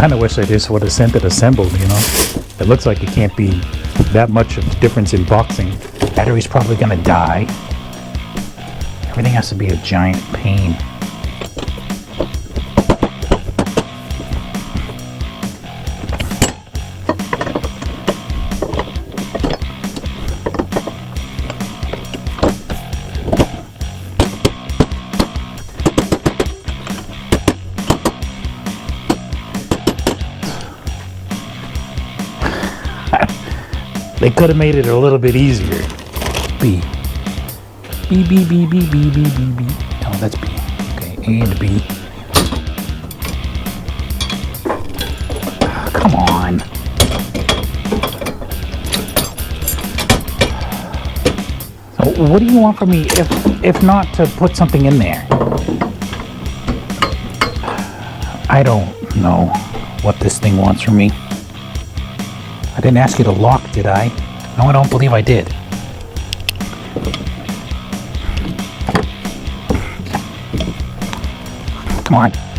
kind of wish I just would have sent it assembled, you know. It looks like it can't be that much of a difference in boxing. Battery's probably gonna die. Everything has to be a giant pain. They could have made it a little bit easier. B. B, B, B, B, B, B, B, B. Oh, that's B. Okay, A and B. Oh, come on. So what do you want from me if not to put something in there? I don't know what this thing wants from me. I didn't ask you to lock, did I? No, I don't believe I did. Come on.